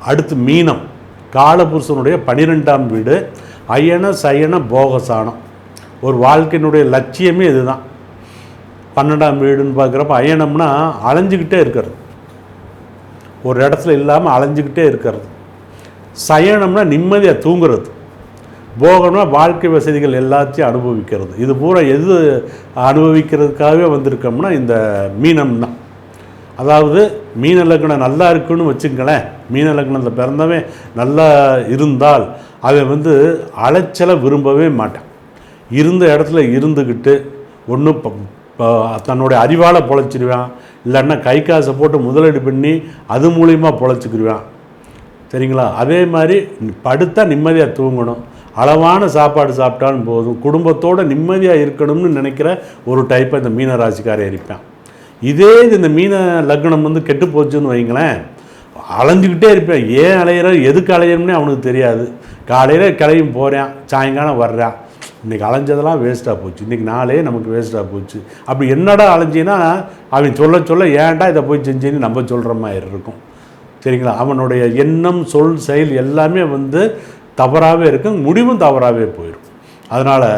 அடுத்து மீனம், காலபுருஷனுடைய 12ஆம் வீடு. அயன சயன போகசானம். ஒரு வாழ்க்கையினுடைய லட்சியமே இதுதான். 12ஆம் வீடுன்னு பார்க்குறப்ப அயனம்னா அலைஞ்சிக்கிட்டே இருக்கிறது, ஒரு இடத்துல இல்லாமல் அலைஞ்சிக்கிட்டே இருக்கிறது. சயனம்னா நிம்மதியாக தூங்குறது. போகம்னா வாழ்க்கை வசதிகள் எல்லாத்தையும் அனுபவிக்கிறது. இது பூரா எது அனுபவிக்கிறதுக்காகவே வந்திருக்கோம்னா இந்த மீனம் தான். அதாவது மீன லக்னம் நல்லா இருக்குன்னு வச்சுங்களேன், மீன லக்னத்தில் பிறந்தவன் நல்லா இருந்தால் அவன் அலைச்சலை விரும்பவே மாட்டான். இருந்த இடத்துல இருந்துக்கிட்டு ஒன்றும் தன்னுடைய அறிவால் பொழைச்சிடுவான், இல்லைன்னா கை காசை போட்டு முதலீடு பண்ணி அது மூலிமா பொழைச்சிக்கிடுவான். சரிங்களா? அதே மாதிரி படுத்தா நிம்மதியாக தூங்கணும், அளவான சாப்பாடு சாப்பிட்டாலும் போதும், குடும்பத்தோடு நிம்மதியாக இருக்கணும்னு நினைக்கிற ஒரு டைப்பை இந்த மீன ராசிக்காரன் இருப்பான். இதே இந்த மீன லக்னம் கெட்டு போச்சுன்னு வைங்களேன், அலைஞ்சிக்கிட்டே இருப்பேன். ஏன் அலையிற, எதுக்கு அலையணும்னே அவனுக்கு தெரியாது. காலையில் கிளம்பி போகிறேன், சாயங்காலம் வர்றான், இன்றைக்கி அலைஞ்சதெல்லாம் வேஸ்ட்டாக போச்சு, இன்றைக்கி நாளே நமக்கு வேஸ்ட்டாக போச்சு. அப்படி என்னடா அலைஞ்சின்னா அவன் சொல்ல சொல்ல ஏன்டா இதை போய் செஞ்சேன்னு நம்ம சொல்கிற மாதிரி இருக்கும். சரிங்களா? அவனுடைய எண்ணம் சொல் செயல் எல்லாமே தவறாகவே இருக்கும், முடிவும் தவறாகவே போயிடும். அதனால்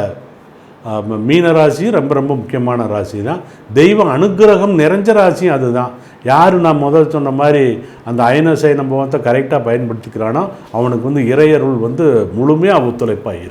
மீனராசி ரொம்ப ரொம்ப முக்கியமான ராசி தான். தெய்வ அனுகிரகம் நிறைஞ்ச ராசியும் அதுதான். யார் நான் முதல் சொன்ன மாதிரி அந்த அயன சயன போகத்தை கரெக்டாக பயன்படுத்திக்கிறானோ அவனுக்கு இறையருள் முழுமையாக ஒத்துழைப்பாக இருக்கும்.